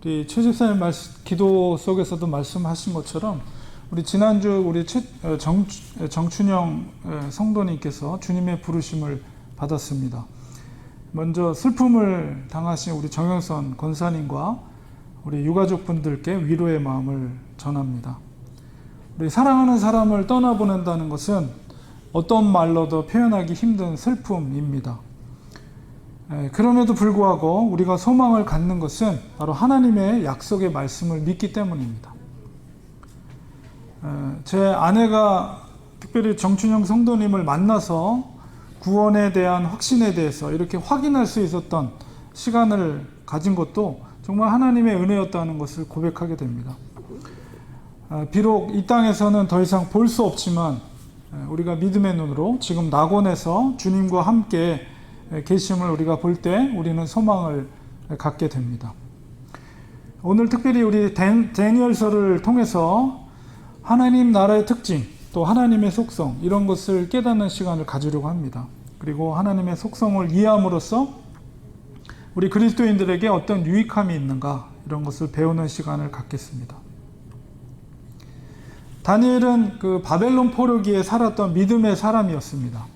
우리 최 집사님 기도 속에서도 말씀하신 것처럼 우리 지난주 우리 정춘영 성도님께서 주님의 부르심을 받았습니다. 먼저 슬픔을 당하신 우리 정영선 권사님과 우리 유가족분들께 위로의 마음을 전합니다. 우리 사랑하는 사람을 떠나보낸다는 것은 어떤 말로도 표현하기 힘든 슬픔입니다. 그럼에도 불구하고 우리가 소망을 갖는 것은 바로 하나님의 약속의 말씀을 믿기 때문입니다. 제 아내가 특별히 정춘영 성도님을 만나서 구원에 대한 확신에 대해서 이렇게 확인할 수 있었던 시간을 가진 것도 정말 하나님의 은혜였다는 것을 고백하게 됩니다. 비록 이 땅에서는 더 이상 볼 수 없지만 우리가 믿음의 눈으로 지금 낙원에서 주님과 함께 계심을 우리가 볼 때 우리는 소망을 갖게 됩니다. 오늘 특별히 우리 다니엘서를 통해서 하나님 나라의 특징, 또 하나님의 속성 이런 것을 깨닫는 시간을 가지려고 합니다. 그리고 하나님의 속성을 이해함으로써 우리 그리스도인들에게 어떤 유익함이 있는가 이런 것을 배우는 시간을 갖겠습니다. 다니엘은 그 바벨론 포로기에 살았던 믿음의 사람이었습니다.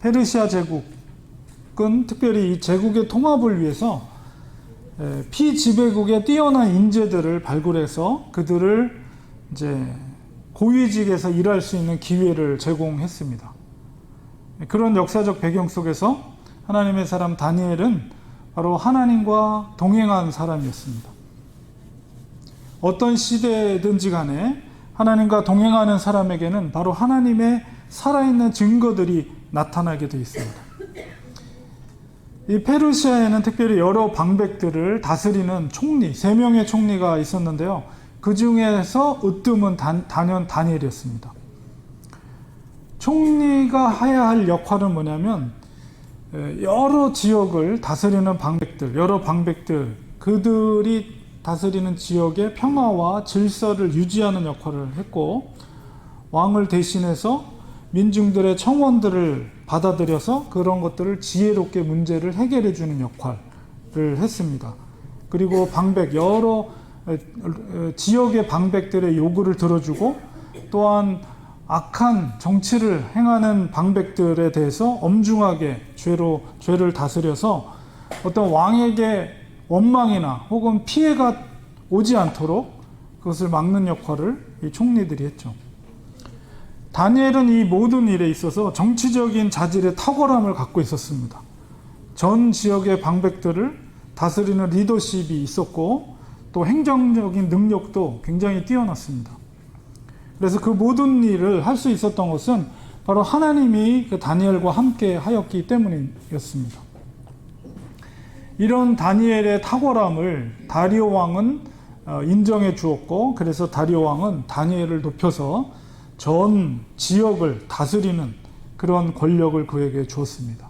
페르시아 제국은 특별히 이 제국의 통합을 위해서 피지배국의 뛰어난 인재들을 발굴해서 그들을 이제 고위직에서 일할 수 있는 기회를 제공했습니다. 그런 역사적 배경 속에서 하나님의 사람 다니엘은 바로 하나님과 동행한 사람이었습니다. 어떤 시대든지 간에 하나님과 동행하는 사람에게는 바로 하나님의 살아있는 증거들이 나타나게 되어 있습니다. 이 페르시아에는 특별히 여러 방백들을 다스리는 총리, 3명의 총리가 있었는데요. 그 중에서 으뜸은 단연 다니엘이었습니다. 총리가 해야 할 역할은 뭐냐면 여러 지역을 다스리는 방백들, 여러 방백들, 그들이 다스리는 지역의 평화와 질서를 유지하는 역할을 했고, 왕을 대신해서 민중들의 청원들을 받아들여서 그런 것들을 지혜롭게 문제를 해결해 주는 역할을 했습니다. 그리고 방백, 여러 지역의 방백들의 요구를 들어주고, 또한 악한 정치를 행하는 방백들에 대해서 엄중하게 죄를 다스려서 어떤 왕에게 원망이나 혹은 피해가 오지 않도록 그것을 막는 역할을 이 총리들이 했죠. 다니엘은 이 모든 일에 있어서 정치적인 자질의 탁월함을 갖고 있었습니다. 전 지역의 방백들을 다스리는 리더십이 있었고, 또 행정적인 능력도 굉장히 뛰어났습니다. 그래서 그 모든 일을 할 수 있었던 것은 바로 하나님이 그 다니엘과 함께 하였기 때문이었습니다. 이런 다니엘의 탁월함을 다리오 왕은 인정해 주었고, 그래서 다리오 왕은 다니엘을 높여서 전 지역을 다스리는 그런 권력을 그에게 주었습니다.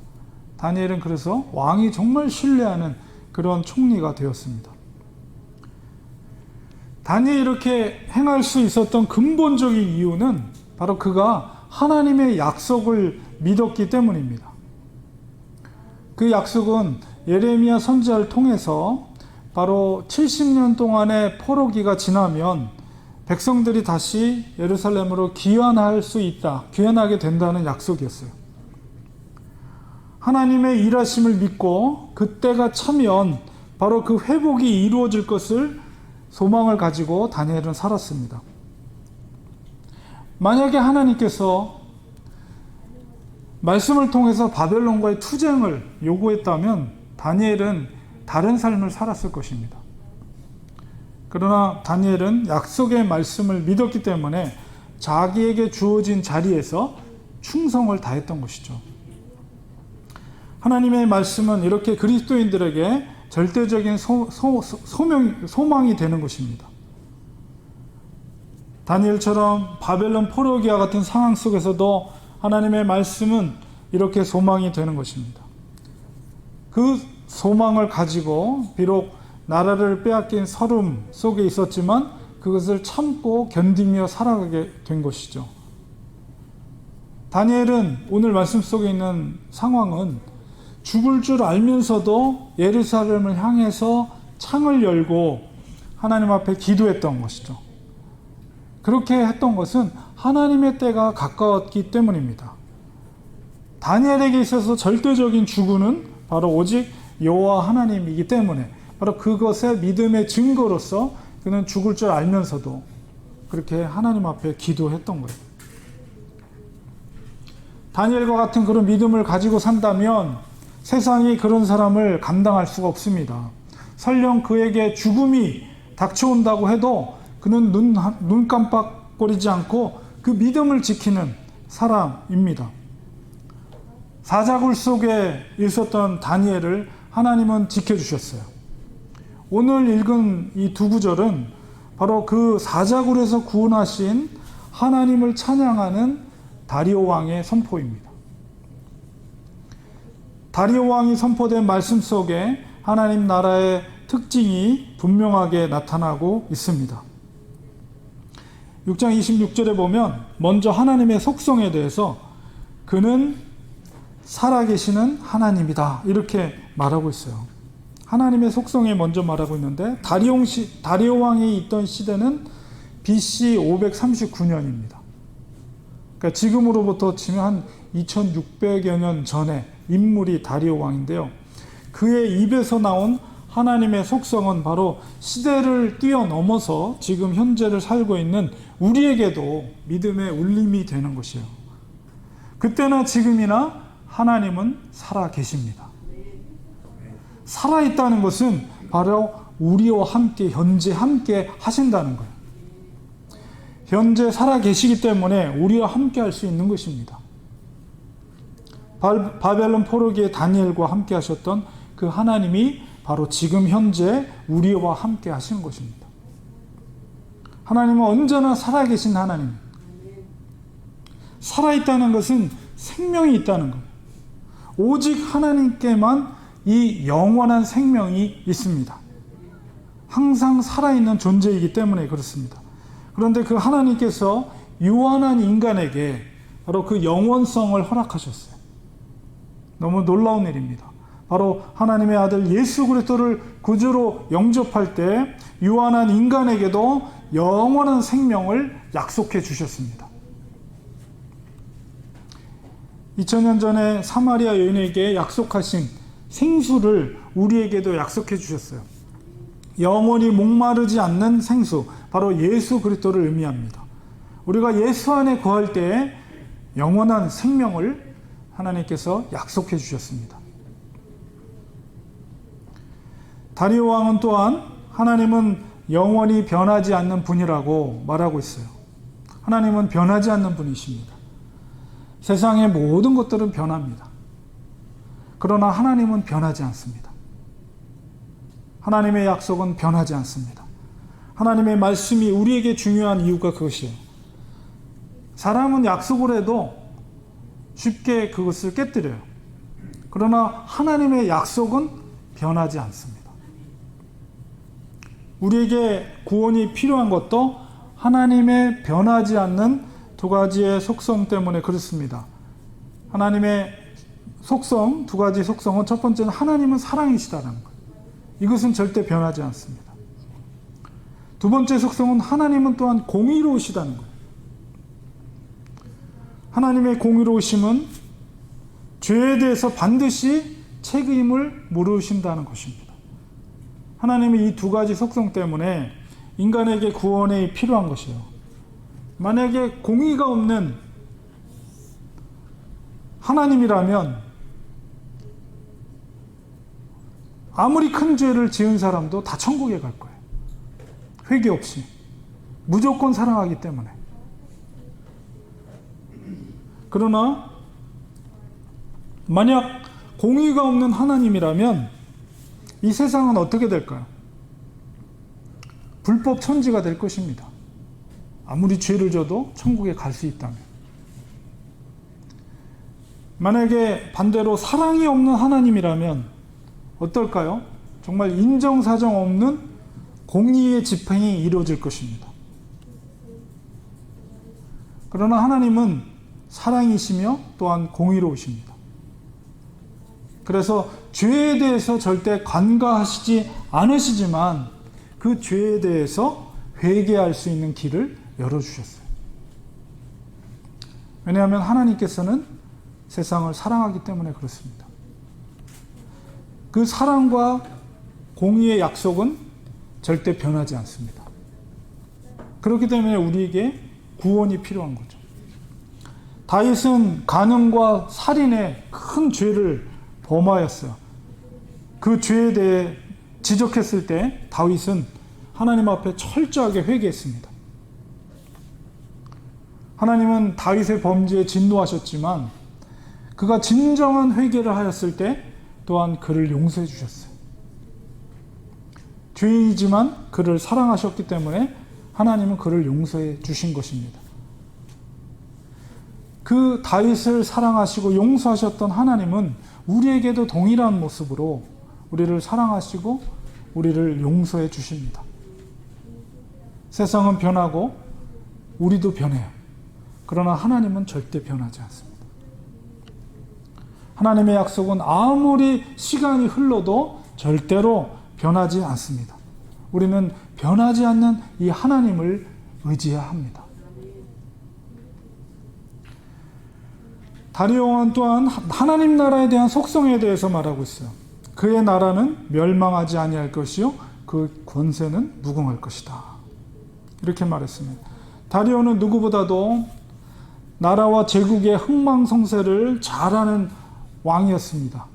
다니엘은 그래서 왕이 정말 신뢰하는 그런 총리가 되었습니다. 다니엘이 이렇게 행할 수 있었던 근본적인 이유는 바로 그가 하나님의 약속을 믿었기 때문입니다. 그 약속은 예레미야 선지자를 통해서 바로 70년 동안의 포로기가 지나면 백성들이 다시 예루살렘으로 귀환할 수 있다, 귀환하게 된다는 약속이었어요. 하나님의 일하심을 믿고 그때가 차면 바로 그 회복이 이루어질 것을 소망을 가지고 다니엘은 살았습니다. 만약에 하나님께서 말씀을 통해서 바벨론과의 투쟁을 요구했다면 다니엘은 다른 삶을 살았을 것입니다. 그러나 다니엘은 약속의 말씀을 믿었기 때문에 자기에게 주어진 자리에서 충성을 다했던 것이죠. 하나님의 말씀은 이렇게 그리스도인들에게 절대적인 소망이 되는 것입니다. 다니엘처럼 바벨론 포로기와 같은 상황 속에서도 하나님의 말씀은 이렇게 소망이 되는 것입니다. 그 소망을 가지고 비록 나라를 빼앗긴 서름 속에 있었지만 그것을 참고 견디며 살아가게 된 것이죠. 다니엘은 오늘 말씀 속에 있는 상황은 죽을 줄 알면서도 예루살렘을 향해서 창을 열고 하나님 앞에 기도했던 것이죠. 그렇게 했던 것은 하나님의 때가 가까웠기 때문입니다. 다니엘에게 있어서 절대적인 주군은 바로 오직 여호와 하나님이기 때문에 바로 그것의 믿음의 증거로서 그는 죽을 줄 알면서도 그렇게 하나님 앞에 기도했던 거예요. 다니엘과 같은 그런 믿음을 가지고 산다면 세상이 그런 사람을 감당할 수가 없습니다. 설령 그에게 죽음이 닥쳐온다고 해도 그는 눈 깜빡거리지 않고 그 믿음을 지키는 사람입니다. 사자굴 속에 있었던 다니엘을 하나님은 지켜주셨어요. 오늘 읽은 이 두 구절은 바로 그 사자굴에서 구원하신 하나님을 찬양하는 다리오 왕의 선포입니다. 다리오 왕이 선포된 말씀 속에 하나님 나라의 특징이 분명하게 나타나고 있습니다. 6장 26절에 보면 먼저 하나님의 속성에 대해서 그는 살아계시는 하나님이다 이렇게 말하고 있어요. 하나님의 속성에 먼저 말하고 있는데 다리오 왕이 있던 시대는 BC 539년입니다. 그러니까 지금으로부터 치면 한 2600여 년 전에 인물이 다리오 왕인데요. 그의 입에서 나온 하나님의 속성은 바로 시대를 뛰어넘어서 지금 현재를 살고 있는 우리에게도 믿음의 울림이 되는 것이에요. 그때나 지금이나 하나님은 살아 계십니다. 살아있다는 것은 바로 우리와 함께 현재 함께 하신다는 거예요. 현재 살아 계시기 때문에 우리와 함께 할 수 있는 것입니다. 바벨론 포로기의 다니엘과 함께 하셨던 그 하나님이 바로 지금 현재 우리와 함께 하시는 것입니다. 하나님은 언제나 살아계신 하나님. 살아있다는 것은 생명이 있다는 것. 오직 하나님께만 이 영원한 생명이 있습니다. 항상 살아있는 존재이기 때문에 그렇습니다. 그런데 그 하나님께서 유한한 인간에게 바로 그 영원성을 허락하셨어요. 너무 놀라운 일입니다. 바로 하나님의 아들 예수 그리스도를 구주로 영접할 때 유한한 인간에게도 영원한 생명을 약속해 주셨습니다. 2000년 전에 사마리아 여인에게 약속하신 생수를 우리에게도 약속해 주셨어요. 영원히 목마르지 않는 생수, 바로 예수 그리스도를 의미합니다. 우리가 예수 안에 거할 때 영원한 생명을 하나님께서 약속해 주셨습니다. 다리오 왕은 또한 하나님은 영원히 변하지 않는 분이라고 말하고 있어요. 하나님은 변하지 않는 분이십니다. 세상의 모든 것들은 변합니다. 그러나 하나님은 변하지 않습니다. 하나님의 약속은 변하지 않습니다. 하나님의 말씀이 우리에게 중요한 이유가 그것이에요. 사람은 약속을 해도 쉽게 그것을 깨뜨려요. 그러나 하나님의 약속은 변하지 않습니다. 우리에게 구원이 필요한 것도 하나님의 변하지 않는 두 가지의 속성 때문에 그렇습니다. 하나님의 속성, 두 가지 속성은 첫 번째는 하나님은 사랑이시다는 것. 이것은 절대 변하지 않습니다. 두 번째 속성은 하나님은 또한 공의로우시다는 것. 하나님의 공의로우심은 죄에 대해서 반드시 책임을 물으신다는 것입니다. 하나님의 이 두 가지 속성 때문에 인간에게 구원이 필요한 것이에요. 만약에 공의가 없는 하나님이라면 아무리 큰 죄를 지은 사람도 다 천국에 갈 거예요. 회개 없이. 무조건 사랑하기 때문에. 그러나 만약 공의가 없는 하나님이라면 이 세상은 어떻게 될까요? 불법 천지가 될 것입니다. 아무리 죄를 져도 천국에 갈 수 있다면. 만약에 반대로 사랑이 없는 하나님이라면 어떨까요? 정말 인정사정 없는 공의의 집행이 이루어질 것입니다. 그러나 하나님은 사랑이시며 또한 공의로우십니다. 그래서 죄에 대해서 절대 간과하시지 않으시지만 그 죄에 대해서 회개할 수 있는 길을 열어주셨어요. 왜냐하면 하나님께서는 세상을 사랑하기 때문에 그렇습니다. 그 사랑과 공의의 약속은 절대 변하지 않습니다. 그렇기 때문에 우리에게 구원이 필요한 거죠. 다윗은 간음과 살인의 큰 죄를 범하였어요. 그 죄에 대해 지적했을 때 다윗은 하나님 앞에 철저하게 회개했습니다. 하나님은 다윗의 범죄에 진노하셨지만 그가 진정한 회개를 하였을 때 또한 그를 용서해 주셨어요. 죄인이지만 그를 사랑하셨기 때문에 하나님은 그를 용서해 주신 것입니다. 그 다윗을 사랑하시고 용서하셨던 하나님은 우리에게도 동일한 모습으로 우리를 사랑하시고 우리를 용서해 주십니다. 세상은 변하고 우리도 변해요. 그러나 하나님은 절대 변하지 않습니다. 하나님의 약속은 아무리 시간이 흘러도 절대로 변하지 않습니다. 우리는 변하지 않는 이 하나님을 의지해야 합니다. 다리오 왕은 또한 하나님 나라에 대한 속성에 대해서 말하고 있어요. 그의 나라는 멸망하지 아니할 것이요 그 권세는 무궁할 것이다. 이렇게 말했습니다. 다리오는 누구보다도 나라와 제국의 흥망성쇠를 잘하는 왕이었습니다.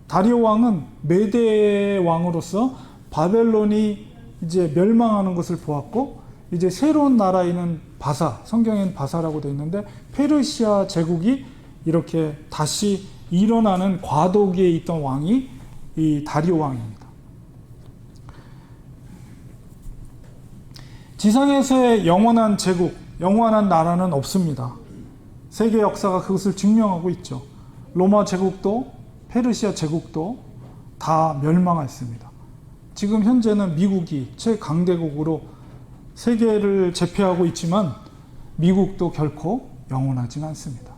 다리오 왕은 메대 왕으로서 바벨론이 이제 멸망하는 것을 보았고 이제 새로운 나라에는 바사, 성경에는 바사라고 되어 있는데 페르시아 제국이 이렇게 다시 일어나는 과도기에 있던 왕이 이 다리오 왕입니다. 지상에서의 영원한 제국, 영원한 나라는 없습니다. 세계 역사가 그것을 증명하고 있죠. 로마 제국도 페르시아 제국도 다 멸망했습니다. 지금 현재는 미국이 최강대국으로 세계를 제패하고 있지만 미국도 결코 영원하지는 않습니다.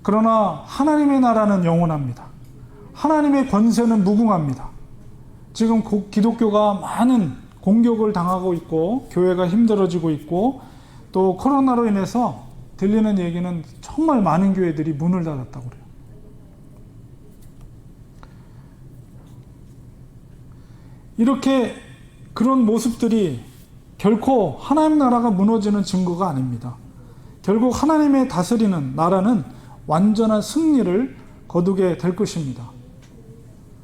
그러나 하나님의 나라는 영원합니다. 하나님의 권세는 무궁합니다. 지금 기독교가 많은 공격을 당하고 있고 교회가 힘들어지고 있고 또 코로나로 인해서 들리는 얘기는 정말 많은 교회들이 문을 닫았다고 그래요. 이렇게 그런 모습들이 결코 하나님 나라가 무너지는 증거가 아닙니다. 결국 하나님의 다스리는 나라는 완전한 승리를 거두게 될 것입니다.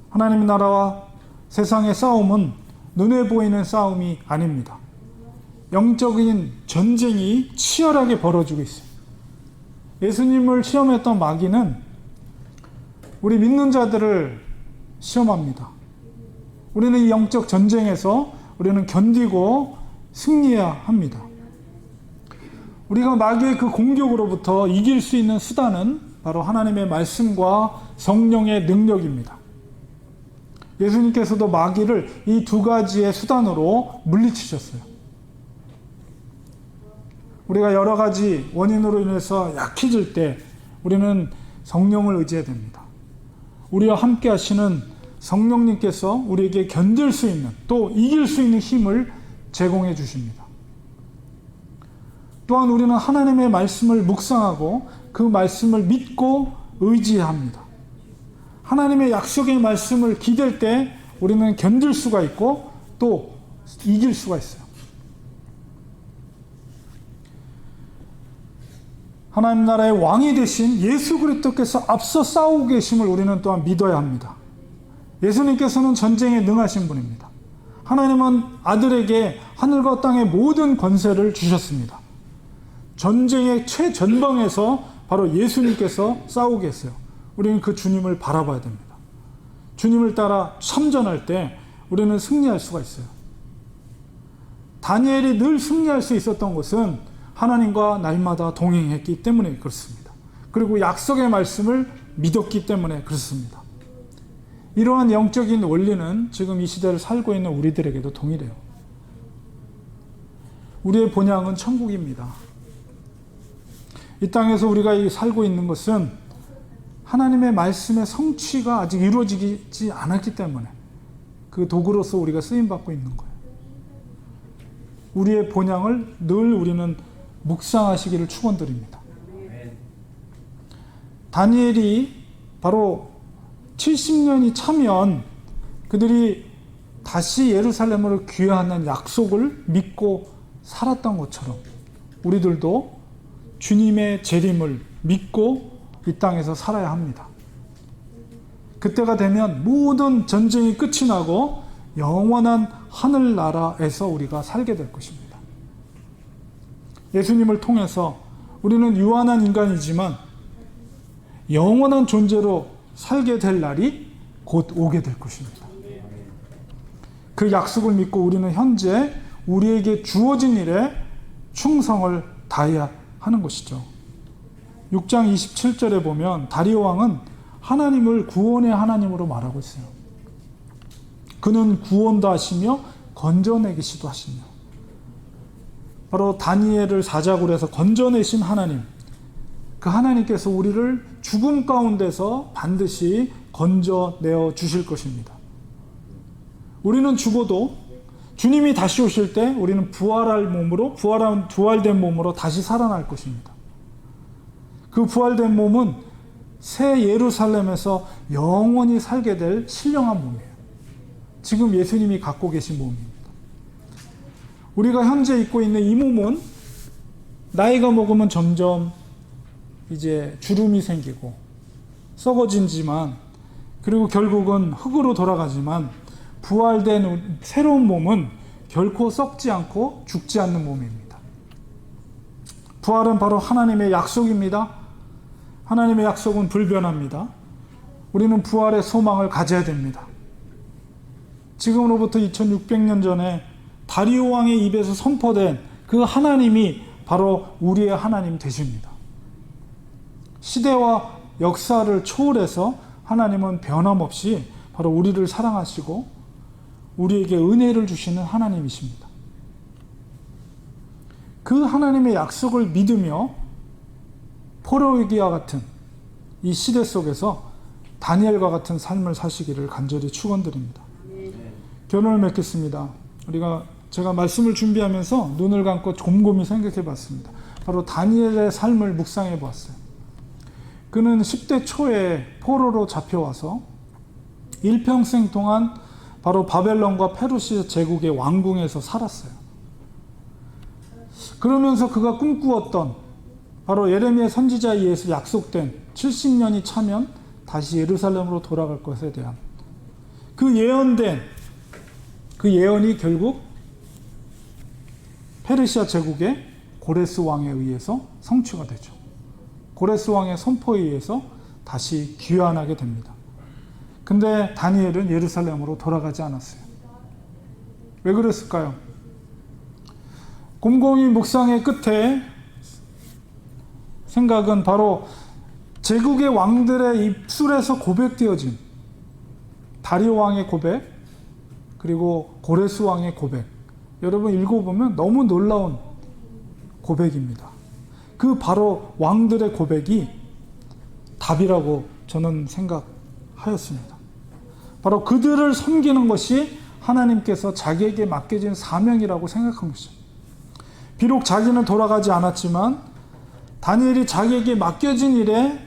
하나님의 나라와 세상의 싸움은 눈에 보이는 싸움이 아닙니다. 영적인 전쟁이 치열하게 벌어지고 있어요. 예수님을 시험했던 마귀는 우리 믿는 자들을 시험합니다. 우리는 이 영적 전쟁에서 우리는 견디고 승리해야 합니다. 우리가 마귀의 그 공격으로부터 이길 수 있는 수단은 바로 하나님의 말씀과 성령의 능력입니다. 예수님께서도 마귀를 이 두 가지의 수단으로 물리치셨어요. 우리가 여러 가지 원인으로 인해서 약해질 때 우리는 성령을 의지해야 됩니다. 우리와 함께 하시는 성령님께서 우리에게 견딜 수 있는 또 이길 수 있는 힘을 제공해 주십니다. 또한 우리는 하나님의 말씀을 묵상하고 그 말씀을 믿고 의지해야 합니다. 하나님의 약속의 말씀을 기댈 때 우리는 견딜 수가 있고 또 이길 수가 있어요. 하나님 나라의 왕이 되신 예수 그리스도께서 앞서 싸우고 계심을 우리는 또한 믿어야 합니다. 예수님께서는 전쟁에 능하신 분입니다. 하나님은 아들에게 하늘과 땅의 모든 권세를 주셨습니다. 전쟁의 최전방에서 바로 예수님께서 싸우고 계세요. 우리는 그 주님을 바라봐야 됩니다. 주님을 따라 참전할 때 우리는 승리할 수가 있어요. 다니엘이 늘 승리할 수 있었던 것은 하나님과 날마다 동행했기 때문에 그렇습니다. 그리고 약속의 말씀을 믿었기 때문에 그렇습니다. 이러한 영적인 원리는 지금 이 시대를 살고 있는 우리들에게도 동일해요. 우리의 본향은 천국입니다. 이 땅에서 우리가 살고 있는 것은 하나님의 말씀의 성취가 아직 이루어지지 않았기 때문에 그 도구로서 우리가 쓰임받고 있는 거예요. 우리의 본향을 늘 우리는 묵상하시기를 축원드립니다. 다니엘이 바로 70년이 차면 그들이 다시 예루살렘으로 귀환하는 약속을 믿고 살았던 것처럼 우리들도 주님의 재림을 믿고 이 땅에서 살아야 합니다. 그때가 되면 모든 전쟁이 끝이 나고 영원한 하늘나라에서 우리가 살게 될 것입니다. 예수님을 통해서 우리는 유한한 인간이지만 영원한 존재로 살게 될 날이 곧 오게 될 것입니다. 그 약속을 믿고 우리는 현재 우리에게 주어진 일에 충성을 다해야 하는 것이죠. 6장 27절에 보면 다리오 왕은 하나님을 구원의 하나님으로 말하고 있어요. 그는 구원도 하시며 건져내기시도 하시며, 바로 다니엘을 사자굴에서 건져내신 하나님, 그 하나님께서 우리를 죽음 가운데서 반드시 건져내어 주실 것입니다. 우리는 죽어도 주님이 다시 오실 때 우리는 부활된 몸으로 다시 살아날 것입니다. 그 부활된 몸은 새 예루살렘에서 영원히 살게 될 신령한 몸이에요. 지금 예수님이 갖고 계신 몸입니다. 우리가 현재 입고 있는 이 몸은 나이가 먹으면 점점 이제 주름이 생기고 썩어지지만, 그리고 결국은 흙으로 돌아가지만, 부활된 새로운 몸은 결코 썩지 않고 죽지 않는 몸입니다. 부활은 바로 하나님의 약속입니다. 하나님의 약속은 불변합니다. 우리는 부활의 소망을 가져야 됩니다. 지금으로부터 2600년 전에 다리오 왕의 입에서 선포된 그 하나님이 바로 우리의 하나님 되십니다. 시대와 역사를 초월해서 하나님은 변함없이 바로 우리를 사랑하시고 우리에게 은혜를 주시는 하나님이십니다. 그 하나님의 약속을 믿으며 포로이기와 같은 이 시대 속에서 다니엘과 같은 삶을 사시기를 간절히 축원드립니다. 결론을 맺겠습니다. 제가 말씀을 준비하면서 눈을 감고 곰곰이 생각해 봤습니다. 바로 다니엘의 삶을 묵상해 보았어요. 그는 10대 초에 포로로 잡혀와서 일평생 동안 바로 바벨론과 페르시아 제국의 왕궁에서 살았어요. 그러면서 그가 꿈꾸었던 바로 예레미야 선지자에 의해서 약속된 70년이 차면 다시 예루살렘으로 돌아갈 것에 대한 그 예언이 결국 페르시아 제국의 고레스 왕에 의해서 성취가 되죠. 고레스 왕의 선포에 의해서 다시 귀환하게 됩니다. 근데 다니엘은 예루살렘으로 돌아가지 않았어요. 왜 그랬을까요? 곰곰이 묵상의 끝에 생각은 바로 제국의 왕들의 입술에서 고백되어진 다리오 왕의 고백, 그리고 고레스 왕의 고백, 여러분 읽어보면 너무 놀라운 고백입니다. 그 바로 왕들의 고백이 답이라고 저는 생각하였습니다. 바로 그들을 섬기는 것이 하나님께서 자기에게 맡겨진 사명이라고 생각한 것이죠. 비록 자기는 돌아가지 않았지만 다니엘이 자기에게 맡겨진 일에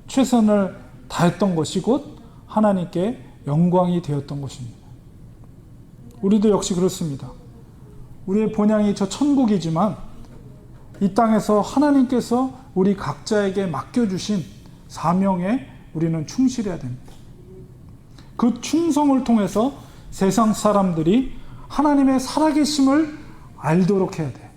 최선을 다했던 것이 곧 하나님께 영광이 되었던 것입니다. 우리도 역시 그렇습니다. 우리의 본향이 저 천국이지만 이 땅에서 하나님께서 우리 각자에게 맡겨주신 사명에 우리는 충실해야 됩니다. 그 충성을 통해서 세상 사람들이 하나님의 살아계심을 알도록 해야 돼요.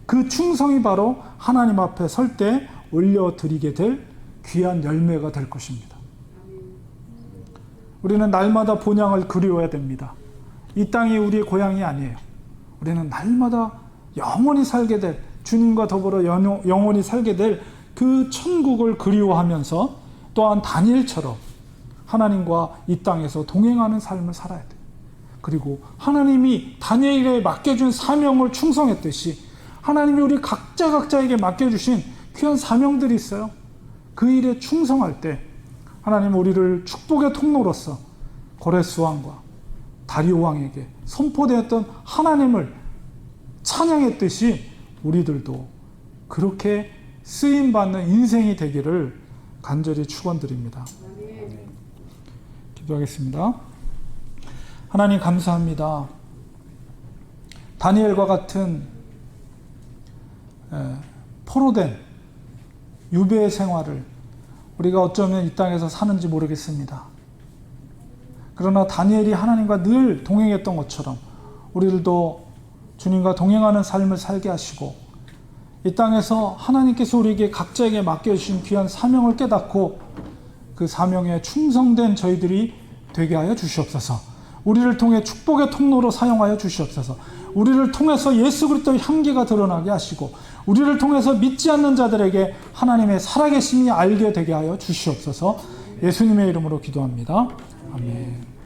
그 충성이 바로 하나님 앞에 설 때 올려드리게 될 귀한 열매가 될 것입니다. 우리는 날마다 본향을 그리워야 됩니다. 이 땅이 우리의 고향이 아니에요. 우리는 날마다 영원히 살게 될, 주님과 더불어 영원히 살게 될 그 천국을 그리워하면서 또한 다니엘처럼 하나님과 이 땅에서 동행하는 삶을 살아야 돼요. 그리고 하나님이 다니엘에게 맡겨준 사명을 충성했듯이 하나님이 우리 각자에게 맡겨주신 귀한 사명들이 있어요. 그 일에 충성할 때 하나님은 우리를 축복의 통로로서 고레스 왕과 다리오 왕에게 선포되었던 하나님을 찬양했듯이 우리들도 그렇게 쓰임받는 인생이 되기를 간절히 축원드립니다. 기도하겠습니다. 하나님 감사합니다. 다니엘과 같은 포로된 유배의 생활을 우리가 어쩌면 이 땅에서 사는지 모르겠습니다. 그러나 다니엘이 하나님과 늘 동행했던 것처럼 우리들도 주님과 동행하는 삶을 살게 하시고 이 땅에서 하나님께서 우리에게 각자에게 맡겨주신 귀한 사명을 깨닫고 그 사명에 충성된 저희들이 되게 하여 주시옵소서. 우리를 통해 축복의 통로로 사용하여 주시옵소서. 우리를 통해서 예수 그리스도의 향기가 드러나게 하시고 우리를 통해서 믿지 않는 자들에게 하나님의 살아계심이 알게 되게 하여 주시옵소서. 예수님의 이름으로 기도합니다. 아멘.